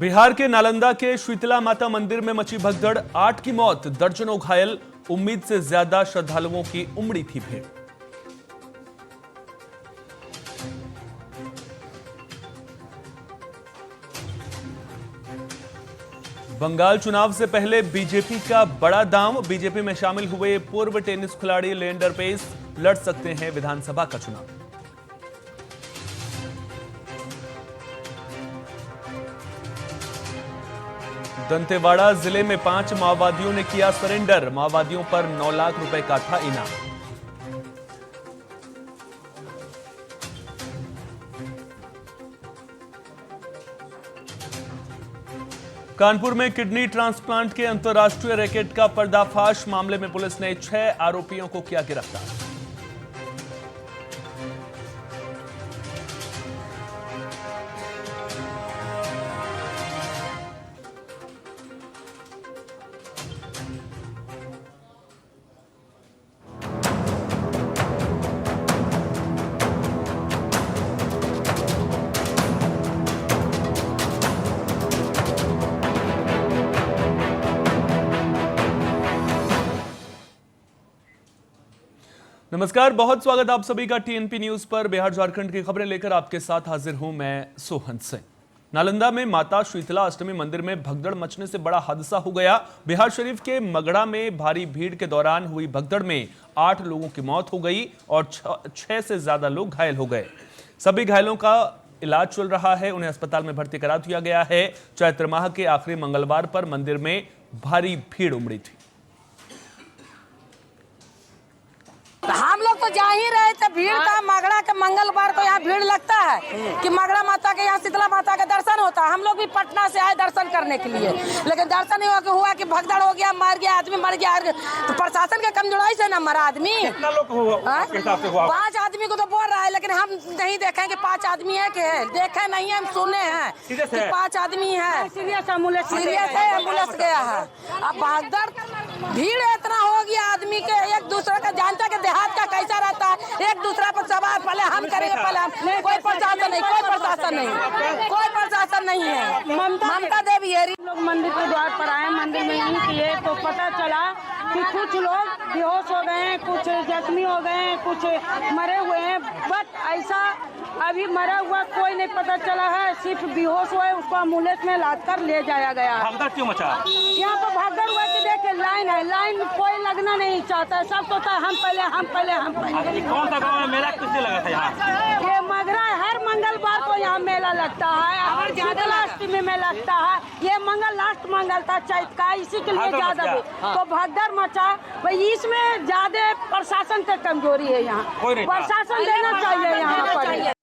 बिहार के नालंदा के शीतला माता मंदिर में मची भगदड़, 8 की मौत, दर्जनों घायल। उम्मीद से ज्यादा श्रद्धालुओं की उमड़ी थी भीड़। बंगाल चुनाव से पहले बीजेपी का बड़ा दांव। बीजेपी में शामिल हुए पूर्व टेनिस खिलाड़ी लिएंडर पेस लड़ सकते हैं विधानसभा का चुनाव। दंतेवाड़ा जिले में 5 माओवादियों ने किया सरेंडर। माओवादियों पर 9 लाख रुपए का था इनाम। कानपुर में किडनी ट्रांसप्लांट के अंतर्राष्ट्रीय रैकेट का पर्दाफाश। मामले में पुलिस ने 6 आरोपियों को किया गिरफ्तार। नमस्कार, बहुत स्वागत आप सभी का टीएनपी न्यूज पर। बिहार झारखंड की खबरें लेकर आपके साथ हाजिर हूं मैं सोहन सिंह। नालंदा में माता शीतला अष्टमी मंदिर में भगदड़ मचने से बड़ा हादसा हो गया। बिहार शरीफ के मगड़ा में भारी भीड़ के दौरान हुई भगदड़ में 8 लोगों की मौत हो गई और 6 से ज्यादा लोग घायल हो गए। सभी घायलों का इलाज चल रहा है, उन्हें अस्पताल में भर्ती करा दिया गया है। चैत्र माह के आखिरी मंगलवार पर मंदिर में भारी भीड़ उमड़ी थी। हम लोग तो जा ही रहे थे, भीड़ का मगड़ा के मंगलवार को यहाँ भीड़ लगता है कि मगड़ा माता के यहाँ शीतला माता का दर्शन होता है। हम लोग भी पटना से आए दर्शन करने के लिए, लेकिन दर्शन हुआ कि भगदड़ हो गया, मर गया आदमी, मर गया। तो प्रशासन के कमजोरी से ना मरा आदमी। 5 आदमी को तो बोल रहा है, लेकिन हम नहीं देखें कि 5 आदमी है कि देखे नहीं है, हम सुने हैं कि 5 आदमी है। सीरियस है, एम्बुलेंस गया है। अब भगदड़ भीड़ इतना हो गया आदमी के, एक दूसरे का जानता के देहात का कैसा रहता है, एक दूसरे पर सवाल पहले हम करेंगे, पहले हम। कोई प्रशासन नहीं, कोई प्रशासन नहीं, कोई प्रशासन नहीं है। ममता देवी है। लोग मंदिर के द्वार पर आए, मंदिर में नहीं किए तो पता चला कि कुछ लोग बेहोश हो गए हैं, कुछ जख्मी हो गए हैं, कुछ मरे हुए हैं। बट ऐसा अभी मरा हुआ कोई नहीं पता चला है, सिर्फ बेहोश हुआ है, उसको एम्बुलेंस में लाद कर ले जाया गया। भगदड़ क्यों मचा? यहाँ पर भगदड़ हुआ कि देखिए लाइन है, लाइन में कोई लगना नहीं चाहता है, सब सोचता है हम पहले। कौन सा गाँव में मेला किसने लगा था यहाँ? ये मगरा हर मंगलवार को यहाँ मेला लगता है और शीतला अष्टमी में लगता है। ये मंगल लास्ट मंगल था चैत का, इसी के लिए ज्यादा तो भगदड़ मचा। भाई इसमें ज्यादा प्रशासन की कमजोरी है, यहाँ प्रशासन देना चाहिए यहाँ पर।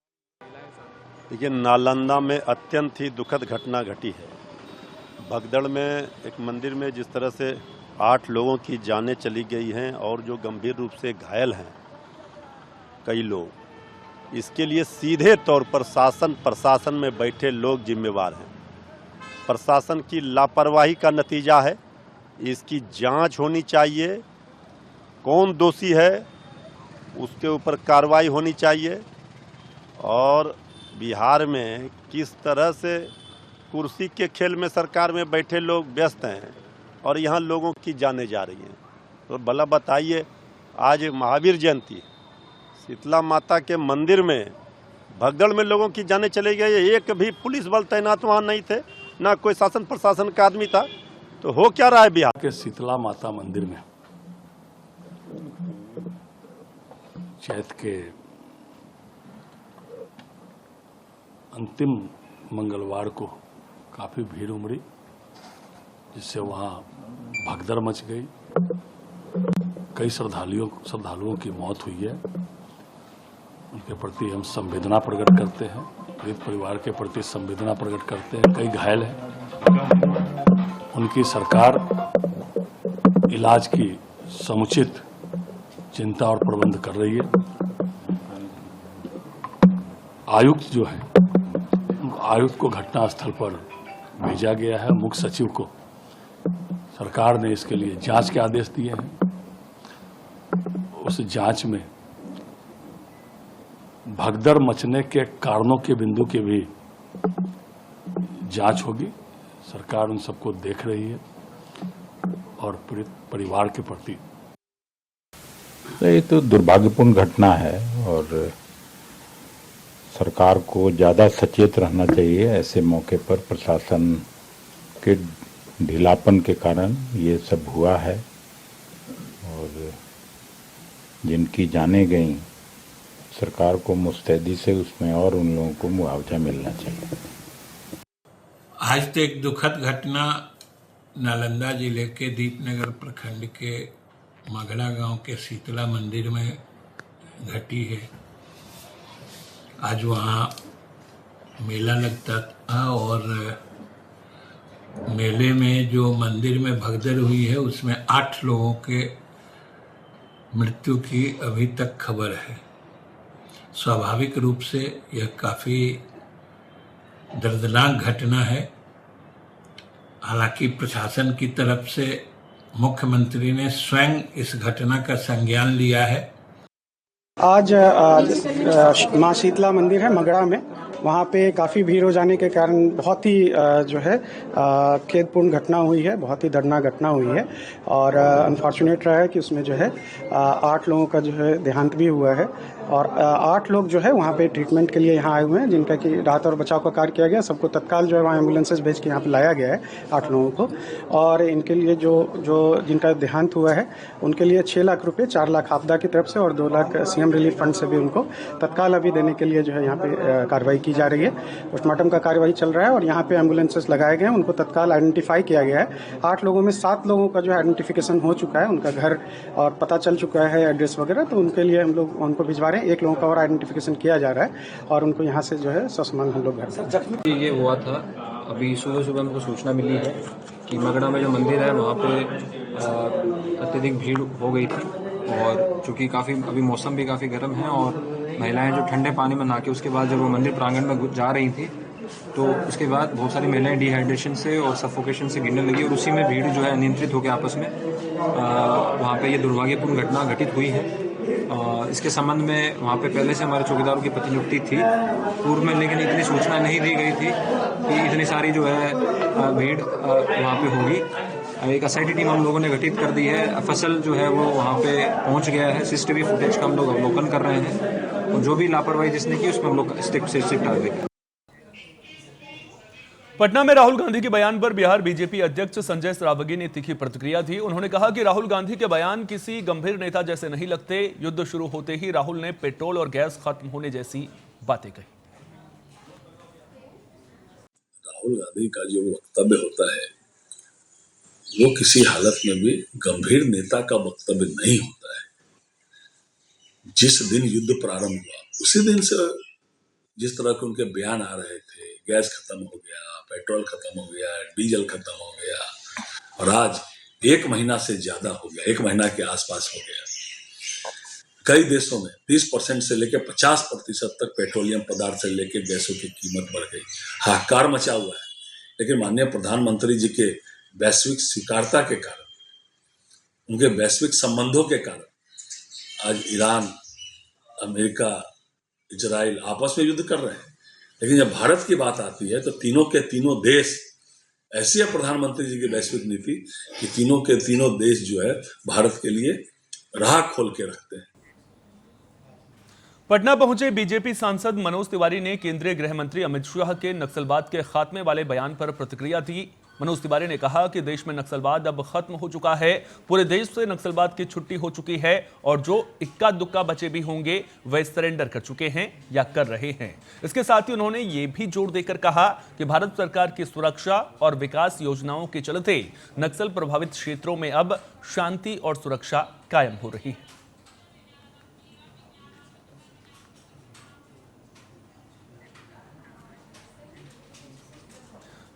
देखिए, नालंदा में अत्यंत ही दुखद घटना घटी है। भगदड़ में एक मंदिर में जिस तरह से 8 लोगों की जानें चली गई हैं और जो गंभीर रूप से घायल हैं कई लोग, इसके लिए सीधे तौर पर प्रशासन में बैठे लोग जिम्मेवार हैं। प्रशासन की लापरवाही का नतीजा है। इसकी जांच होनी चाहिए, कौन दोषी है उसके ऊपर कार्रवाई होनी चाहिए। और बिहार में किस तरह से कुर्सी के खेल में सरकार में बैठे लोग व्यस्त हैं और यहाँ लोगों की जाने जा रही हैं। तो भला बताइए, आज महावीर जयंती, शीतला माता के मंदिर में भगदड़ में लोगों की जाने चले गए, एक भी पुलिस बल तैनात वहाँ नहीं थे, ना कोई शासन प्रशासन का आदमी था। तो हो क्या रहा है बिहार के शीतला माता मंदिर में चैत के अंतिम मंगलवार को काफी भीड़ उमड़ी, जिससे वहां भगदड़ मच गई। कई श्रद्धालुओं की मौत हुई है। उनके प्रति हम संवेदना प्रकट करते हैं, पीड़ित परिवार के प्रति संवेदना प्रकट करते हैं। कई घायल हैं, उनकी सरकार इलाज की समुचित चिंता और प्रबंध कर रही है। आयुक्त जो है, आयुक्त को घटनास्थल पर भेजा गया है। मुख्य सचिव को सरकार ने इसके लिए जांच के आदेश दिए हैं। उस जांच में भगदड़ मचने के कारणों के बिंदु की भी जांच होगी। सरकार उन सबको देख रही है और पीड़ित परिवार के प्रति। ये तो दुर्भाग्यपूर्ण घटना है और सरकार को ज़्यादा सचेत रहना चाहिए। ऐसे मौके पर प्रशासन के ढीलापन के कारण ये सब हुआ है और जिनकी जानें गई सरकार को मुस्तैदी से उसमें और उन लोगों को मुआवजा मिलना चाहिए। आज तो एक दुखद घटना नालंदा जिले के दीपनगर प्रखंड के मगड़ा गांव के शीतला मंदिर में घटी है। आज वहाँ मेला लगता था और मेले में जो मंदिर में भगदड़ हुई है उसमें 8 लोगों के मृत्यु की अभी तक खबर है। स्वाभाविक रूप से यह काफ़ी दर्दनाक घटना है। हालांकि प्रशासन की तरफ से मुख्यमंत्री ने स्वयं इस घटना का संज्ञान लिया है। आज मां शीतला मंदिर है मगड़ा में, वहाँ पे काफ़ी भीड़ हो जाने के कारण बहुत ही जो है खेदपूर्ण घटना हुई है, बहुत ही दर्दनाक घटना हुई है और अनफॉर्चुनेट रहा है कि उसमें जो है 8 लोगों का जो है देहांत भी हुआ है और 8 लोग जो है वहाँ पे ट्रीटमेंट के लिए यहाँ आए हुए हैं, जिनका कि राहत और बचाव का कार्य किया गया। सबको तत्काल जो है वहाँ एम्बुलेंसेज भेज के यहाँ पे लाया गया है 8 लोगों को और इनके लिए जो जिनका देहांत हुआ है उनके लिए 6 लाख रुपये, 4 लाख आपदा की तरफ से और 2 लाख सीएम रिलीफ फंड से भी उनको तत्काल अभी देने के लिए जो है यहाँ पे कार्रवाई की जा रही है। पोस्टमार्टम का कार्यवाही चल रहा है और यहाँ पे एम्बुलेंसेस लगाए गए हैं, उनको तत्काल आइडेंटिफाई किया गया है। 8 लोगों में 7 लोगों का जो आइडेंटिफिकेशन हो चुका है, उनका घर और पता चल चुका है, एड्रेस वगैरह, तो उनके लिए हम लोग उनको भिजवा रहे हैं। 1 लोगों का और आइडेंटिफिकेशन किया जा रहा है और उनको यहाँ से जो है ससमान हम लोग घर। ये हुआ था अभी सुबह हमको सूचना मिली है कि मगड़ा में जो मंदिर है वहाँ पे अत्यधिक भीड़ हो गई थी और चूँकि काफ़ी अभी मौसम भी काफ़ी गर्म है और महिलाएं जो ठंडे पानी में नहा के उसके बाद जब वो मंदिर प्रांगण में जा रही थी तो उसके बाद बहुत सारी महिलाएं डिहाइड्रेशन से और सफोकेशन से गिरने लगी और उसी में भीड़ जो है अनियंत्रित होकर आपस में वहाँ पे ये दुर्भाग्यपूर्ण घटना घटित हुई है। इसके संबंध में वहाँ पे पहले से हमारे चौकीदारों की प्रतिनियुक्ति थी पूर्व में, लेकिन इतनी सूचना नहीं दी गई थी कि इतनी सारी जो है भीड़ वहाँ पे होगी। एक एसआईटी टीम हम लोगों ने गठित कर दी है। फसल जो है वो वहाँ पे पहुँच गया है। सीसीटीवी फुटेज का हम लोग अवलोकन कर रहे हैं और जो भी लापरवाही जिसने की उसमें हम लोग स्टिक से डाल देंगे। पटना में राहुल गांधी के बयान पर बिहार बीजेपी अध्यक्ष संजय सरावगी ने तीखी प्रतिक्रिया दी। उन्होंने कहा कि राहुल गांधी के बयान किसी गंभीर नेता जैसे नहीं लगते। युद्ध शुरू होते ही राहुल ने पेट्रोल और गैस खत्म होने जैसी बातें कही। राहुल गांधी का जो वक्तव्य होता है वो किसी हालत में भी गंभीर नेता का वक्तव्य नहीं होता है। जिस दिन युद्ध प्रारंभ हुआ उसी दिन से जिस तरह के उनके बयान आ रहे थे, गैस खत्म हो गया, पेट्रोल खत्म हो गया, डीजल खत्म हो गया और आज 1 महीना से ज्यादा हो गया, 1 महीना के आसपास हो गया। कई देशों में 30% से लेकर 50% तक पेट्रोलियम पदार्थ से लेकर गैसों की कीमत बढ़ गई। हाहाकार मचा हुआ है। लेकिन माननीय प्रधानमंत्री जी के वैश्विक स्वीकारता के कारण, उनके वैश्विक संबंधों के कारण आज ईरान, अमेरिका, इजराइल आपस में युद्ध कर रहे हैं। लेकिन जब भारत की बात आती है तो तीनों के तीनों देश, ऐसी है प्रधानमंत्री जी की वैश्विक नीति कि तीनों के तीनों देश जो है भारत के लिए राह खोल के रखते हैं। पटना पहुंचे बीजेपी सांसद मनोज तिवारी ने केंद्रीय गृह मंत्री अमित शाह के नक्सलवाद के खात्मे वाले बयान पर प्रतिक्रिया दी। मनोज तिवारी ने कहा कि देश में नक्सलवाद अब खत्म हो चुका है, पूरे देश से नक्सलवाद की छुट्टी हो चुकी है और जो इक्का दुक्का बचे भी होंगे वे सरेंडर कर चुके हैं या कर रहे हैं। इसके साथ ही उन्होंने ये भी जोर देकर कहा कि भारत सरकार की सुरक्षा और विकास योजनाओं के चलते नक्सल प्रभावित क्षेत्रों में अब शांति और सुरक्षा कायम हो रही है।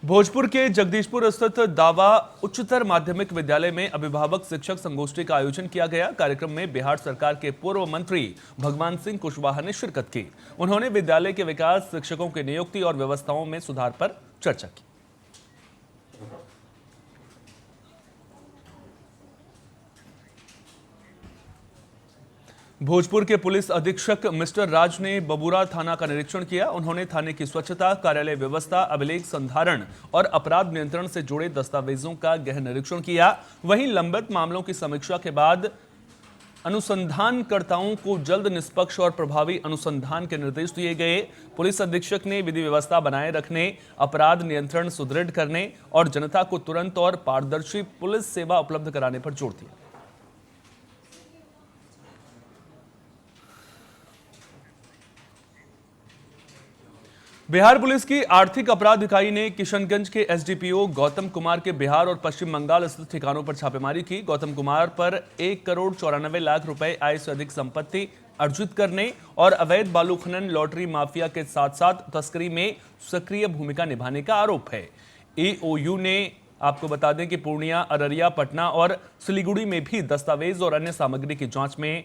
भोजपुर के जगदीशपुर स्थित दावा उच्चतर माध्यमिक विद्यालय में अभिभावक शिक्षक संगोष्ठी का आयोजन किया गया। कार्यक्रम में बिहार सरकार के पूर्व मंत्री भगवान सिंह कुशवाहा ने शिरकत की। उन्होंने विद्यालय के विकास, शिक्षकों की नियुक्ति और व्यवस्थाओं में सुधार पर चर्चा की। भोजपुर के पुलिस अधीक्षक मिस्टर राज ने बबूरा थाना का निरीक्षण किया। उन्होंने थाने की स्वच्छता, कार्यालय व्यवस्था, अभिलेख संधारण और अपराध नियंत्रण से जुड़े दस्तावेजों का गहन निरीक्षण किया। वहीं लंबित मामलों की समीक्षा के बाद अनुसंधानकर्ताओं को जल्द निष्पक्ष और प्रभावी अनुसंधान के निर्देश दिए गए। पुलिस अधीक्षक ने विधि व्यवस्था बनाए रखने, अपराध नियंत्रण सुदृढ़ करने और जनता को तुरंत और पारदर्शी पुलिस सेवा उपलब्ध कराने पर जोर दिया। बिहार पुलिस की आर्थिक अपराध इकाई ने किशनगंज के एसडीपीओ गौतम कुमार के बिहार और पश्चिम बंगाल स्थित ठिकानों पर छापेमारी की। गौतम कुमार पर 1,94,00,000 रुपए आय से अधिक संपत्ति अर्जित करने और अवैध बालू खनन, लॉटरी माफिया के साथ साथ तस्करी में सक्रिय भूमिका निभाने का आरोप है। ईओयू ने आपको बता दें कि पूर्णिया, अररिया, पटना और सिलीगुड़ी में भी दस्तावेज और अन्य सामग्री की जांच में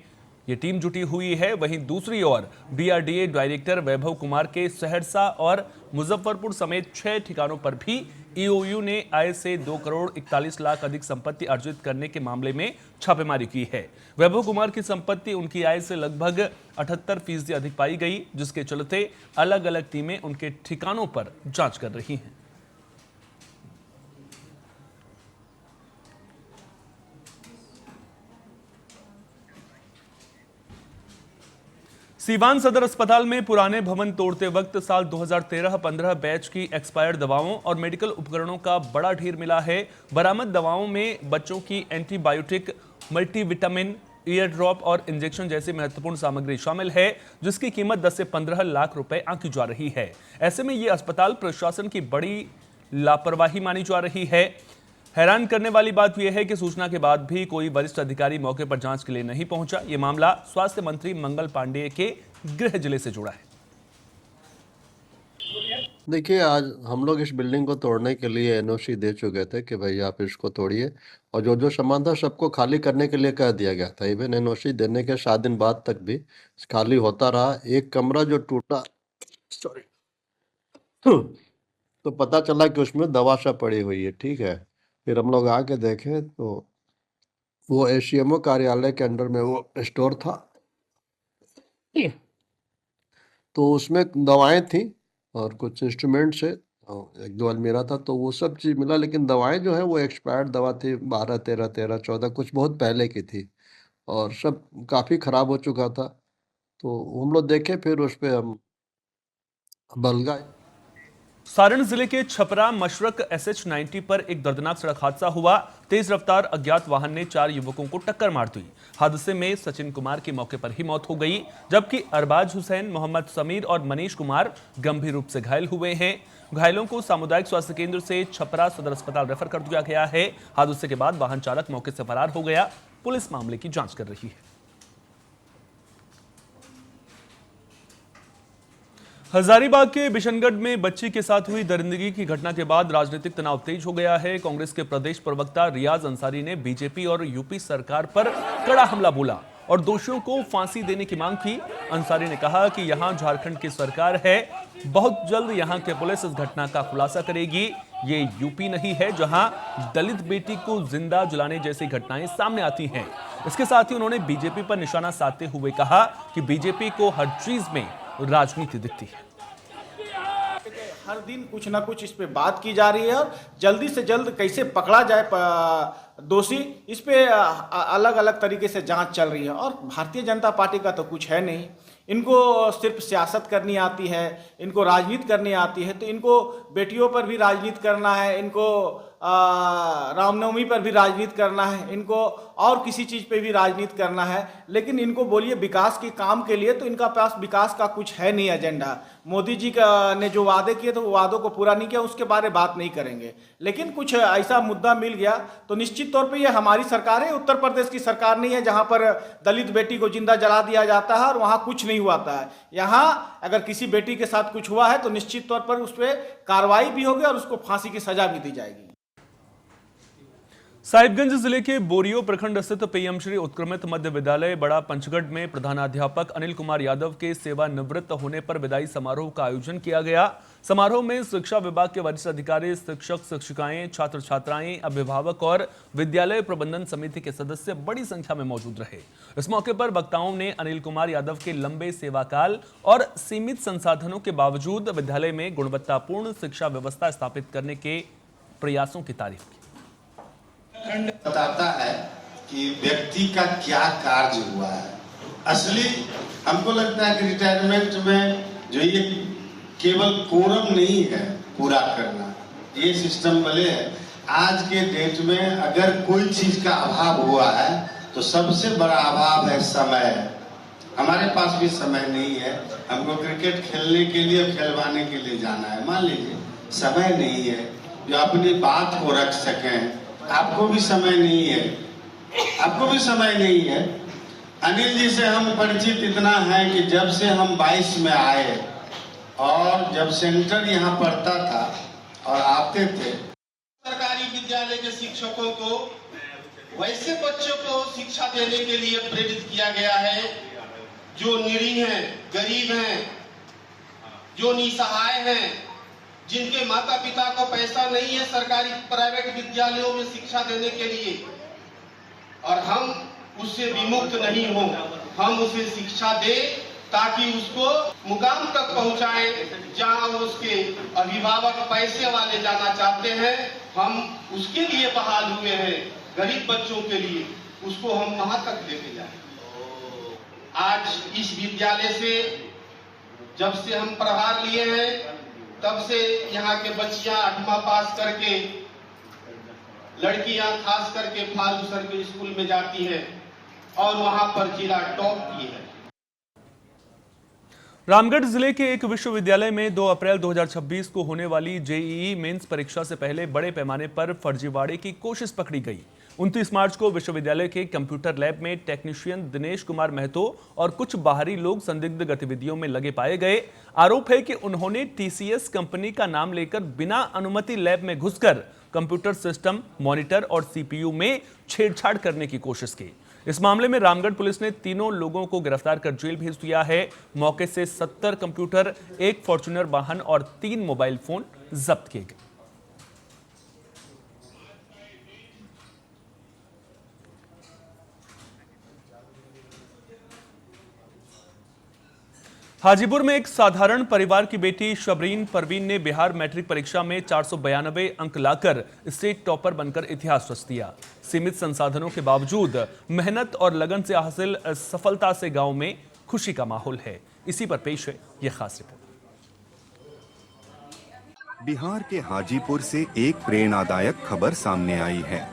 ये टीम जुटी हुई है। वहीं दूसरी ओर डीआरडीए डायरेक्टर वैभव कुमार के सहरसा और मुजफ्फरपुर समेत 6 ठिकानों पर भी ईओयू ने आय से 2,41,00,000 अधिक संपत्ति अर्जित करने के मामले में छापेमारी की है। वैभव कुमार की संपत्ति उनकी आय से लगभग 78% अधिक पाई गई, जिसके चलते अलग अलग टीमें उनके ठिकानों पर जांच कर रही हैं। सीवान सदर अस्पताल में पुराने भवन तोड़ते वक्त साल 2013-15 बैच की एक्सपायर्ड दवाओं और मेडिकल उपकरणों का बड़ा ढेर मिला है। बरामद दवाओं में बच्चों की एंटीबायोटिक, मल्टीविटामिन, ईयर ड्रॉप और इंजेक्शन जैसी महत्वपूर्ण सामग्री शामिल है, जिसकी कीमत 10 से 15 लाख रुपए आंकी जा रही है। ऐसे में यह अस्पताल प्रशासन की बड़ी लापरवाही मानी जा रही है। हैरान करने वाली बात यह है कि सूचना के बाद भी कोई वरिष्ठ अधिकारी मौके पर जांच के लिए नहीं पहुंचा। यह मामला स्वास्थ्य मंत्री मंगल पांडेय के गृह जिले से जुड़ा है। देखिए, आज हम लोग इस बिल्डिंग को तोड़ने के लिए एनओसी दे चुके थे कि भाई आप इसको तोड़िए, और जो जो सामान था सबको खाली करने के लिए कह दिया गया था। इवन एनओसी देने के 7 दिन बाद तक भी खाली होता रहा। एक कमरा जो टूटा, तो पता चला कि उसमें दवा सब पड़ी हुई है। ठीक है, फिर हम लोग आके देखे तो वो एसीएमओ कार्यालय के अंडर में वो स्टोर था, तो उसमें दवाएं थी और कुछ इंस्ट्रूमेंट से 1-2 अलमीरा था, तो वो सब चीज़ मिला। लेकिन दवाएं जो है वो एक्सपायर्ड दवा थी, 12, 13, 14 कुछ बहुत पहले की थी, और सब काफ़ी ख़राब हो चुका था। तो हम लोग देखे, फिर उस पर हम बलगाए। सारण जिले के छपरा मशरक SH90 पर एक दर्दनाक सड़क हादसा हुआ। तेज रफ्तार अज्ञात वाहन ने 4 युवकों को टक्कर मार दी। हादसे में सचिन कुमार की मौके पर ही मौत हो गई, जबकि अरबाज हुसैन, मोहम्मद समीर और मनीष कुमार गंभीर रूप से घायल हुए हैं। घायलों को सामुदायिक स्वास्थ्य केंद्र से छपरा सदर अस्पताल रेफर कर दिया गया है। हादसे के बाद वाहन चालक मौके से फरार हो गया। पुलिस मामले की जांच कर रही है। हजारीबाग के बिशनगढ़ में बच्ची के साथ हुई दरिंदगी की घटना के बाद राजनीतिक तनाव तेज हो गया है। कांग्रेस के प्रदेश प्रवक्ता रियाज अंसारी ने बीजेपी और यूपी सरकार पर कड़ा हमला बोला और दोषियों को फांसी देने की मांग की। अंसारी ने कहा कि यहां झारखंड की सरकार है, बहुत जल्द यहां के पुलिस इस घटना का खुलासा करेगी। ये यूपी नहीं है जहां दलित बेटी को जिंदा जलाने जैसी घटनाएं सामने आती हैं। इसके साथ ही उन्होंने बीजेपी पर निशाना साधते हुए कहा कि बीजेपी को हर चीज में राजनीति दिखती है। हर दिन कुछ ना कुछ इस पे बात की जा रही है और जल्दी से जल्द कैसे पकड़ा जाए दोषी, इस पे अलग अलग तरीके से जांच चल रही है। और भारतीय जनता पार्टी का तो कुछ है नहीं, इनको सिर्फ सियासत करनी आती है, इनको राजनीति करनी आती है। तो इनको बेटियों पर भी राजनीति करना है, इनको रामनवमी पर भी राजनीति करना है, इनको और किसी चीज़ पे भी राजनीति करना है। लेकिन इनको बोलिए विकास के काम के लिए, तो इनका पास विकास का कुछ है नहीं एजेंडा। मोदी जी ने जो वादे किए तो वो वादों को पूरा नहीं किया, उसके बारे में बात नहीं करेंगे। लेकिन कुछ ऐसा मुद्दा मिल गया तो निश्चित तौर पे ये हमारी सरकार है, उत्तर प्रदेश की सरकार नहीं है जहां पर दलित बेटी को जिंदा जला दिया जाता है और वहां कुछ नहीं हुआ है। यहाँ अगर किसी बेटी के साथ कुछ हुआ है तो निश्चित तौर पर उस पर कार्रवाई भी होगी और उसको फांसी की सजा भी दी जाएगी। साहिबगंज जिले के बोरियो प्रखंड स्थित पीएम श्री उत्क्रमित मध्य विद्यालय बड़ा पंचगढ़ में प्रधानाध्यापक अनिल कुमार यादव के सेवानिवृत्त होने पर विदाई समारोह का आयोजन किया गया। समारोह में शिक्षा विभाग के वरिष्ठ अधिकारी, शिक्षक, शिक्षिकाएं, छात्र छात्राएं, अभिभावक और विद्यालय प्रबंधन समिति के सदस्य बड़ी संख्या में मौजूद रहे। इस मौके पर वक्ताओं ने अनिल कुमार यादव के लंबे सेवाकाल और सीमित संसाधनों के बावजूद विद्यालय में गुणवत्तापूर्ण शिक्षा व्यवस्था स्थापित करने के प्रयासों की तारीफ की। बताता है कि व्यक्ति का क्या कार्य हुआ है। असली हमको लगता है कि रिटायरमेंट में जो ये केवल कोरम नहीं है पूरा करना, ये सिस्टम भले है। आज के डेट में अगर कोई चीज का अभाव हुआ है तो सबसे बड़ा अभाव है समय। हमारे पास भी समय नहीं है, हमको क्रिकेट खेलने के लिए, खिलवाने के लिए जाना है, मान लीजिए समय नहीं है जो अपनी बात को रख सकें। आपको भी समय नहीं है, आपको भी समय नहीं है। अनिल जी से हम परिचित इतना है कि जब से हम 22 में आए और जब सेंटर यहाँ पढ़ता था और आते थे, सरकारी विद्यालय के शिक्षकों को वैसे बच्चों को शिक्षा देने के लिए प्रेरित किया गया है जो निरीह हैं, गरीब हैं, जो निसहाय हैं, जिनके माता पिता को पैसा नहीं है सरकारी प्राइवेट विद्यालयों में शिक्षा देने के लिए, और हम उससे विमुक्त नहीं हो, हम उसे शिक्षा दें ताकि उसको मुकाम तक पहुंचाएं जहां उसके अभिभावक पैसे वाले जाना चाहते हैं। हम उसके लिए बहाल हुए हैं, गरीब बच्चों के लिए, उसको हम वहां तक लेके जाएं। आज इस विद्यालय से जब से हम प्रभार लिए हैं तब से यहाँ के बच्चियां 8वां पास करके, लड़कियां खास करके फालतू सर के स्कूल में जाती हैं और वहां पर जिला टॉप की है। रामगढ़ जिले के एक विश्वविद्यालय में 2 अप्रैल 2026 को होने वाली जेईई मेंस परीक्षा से पहले बड़े पैमाने पर फर्जीवाड़े की कोशिश पकड़ी गई। 29 मार्च को विश्वविद्यालय के कंप्यूटर लैब में टेक्नीशियन दिनेश कुमार महतो और कुछ बाहरी लोग संदिग्ध गतिविधियों में लगे पाए गए। आरोप है कि उन्होंने टीसीएस कंपनी का नाम लेकर बिना अनुमति लैब में घुसकर कंप्यूटर सिस्टम, मॉनिटर और सीपीयू में छेड़छाड़ करने की कोशिश की। इस मामले में रामगढ़ पुलिस ने तीनों लोगों को गिरफ्तार कर जेल भेज दिया है। मौके से 70 कंप्यूटर, 1 फॉर्च्यूनर वाहन और 3 मोबाइल फोन जब्त किए गए। हाजीपुर में एक साधारण परिवार की बेटी शबरीन परवीन ने बिहार मैट्रिक परीक्षा में 492 अंक लाकर स्टेट टॉपर बनकर इतिहास रच दिया। सीमित संसाधनों के बावजूद मेहनत और लगन से हासिल सफलता से गांव में खुशी का माहौल है। इसी पर पेश है यह खास रिपोर्ट। बिहार के हाजीपुर से एक प्रेरणादायक खबर सामने आई है।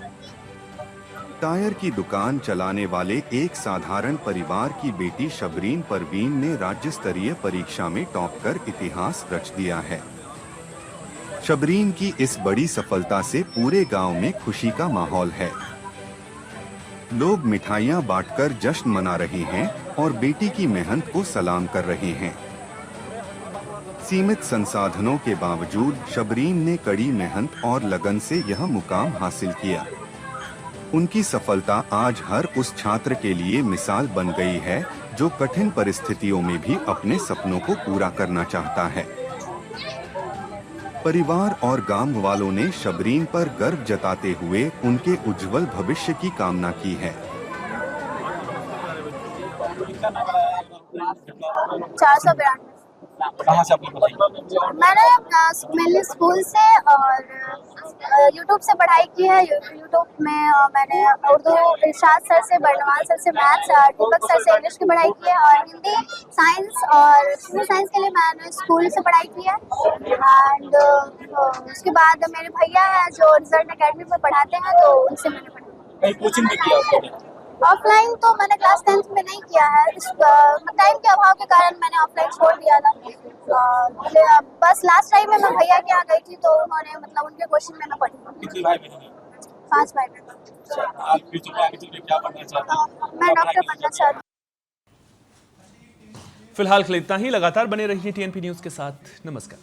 टायर की दुकान चलाने वाले एक साधारण परिवार की बेटी शबरीन परवीन ने राज्य स्तरीय परीक्षा में टॉप कर इतिहास रच दिया है। शबरीन की इस बड़ी सफलता से पूरे गांव में खुशी का माहौल है। लोग मिठाइयां बांटकर जश्न मना रहे हैं और बेटी की मेहनत को सलाम कर रहे हैं। सीमित संसाधनों के बावजूद शबरीन ने कड़ी मेहनत और लगन से यह मुकाम हासिल किया। उनकी सफलता आज हर उस छात्र के लिए मिसाल बन गई है जो कठिन परिस्थितियों में भी अपने सपनों को पूरा करना चाहता है। परिवार और गांव वालों ने शबरीन पर गर्व जताते हुए उनके उज्जवल भविष्य की कामना की है। 492 कहाँ से आपने पढ़ाई? मैंने स्कूल से और यूट्यूब से पढ़ाई की है। यूट्यूब में मैंने उर्दू इरशाद सर से, बर्नवाल सर से मैथ्स, दीपक सर से इंग्लिश की पढ़ाई की है और हिंदी, साइंस और सिविल साइंस के लिए मैंने स्कूल से पढ़ाई की है। एंड उसके बाद मेरे भैया हैं जो रिजल्ट अकेडमी में पढ़ाते हैं, तो उनसे मैंने पढ़ाई। कहीं कोचिंग भी किया? ऑफलाइन तो मैंने क्लास 10th में नहीं किया है, टाइम के अभाव के कारण मैंने ऑफलाइन छोड़ दिया था। बस लास्ट टाइम में मैं भैया के यहाँ गई थी तो उन्होंने उनके कोचिंग में मैं पढ़ी। कितनी भाई बहन हैं? 5 भाई बहन। आप फ्यूचर में आगे चल के क्या बनना चाहते हैं? मैं डॉक्टर बनना चाहती हूँ। फिलहाल के लिए इतना ही। लगातार बने रहिए टीएनपी न्यूज के साथ। नमस्कार।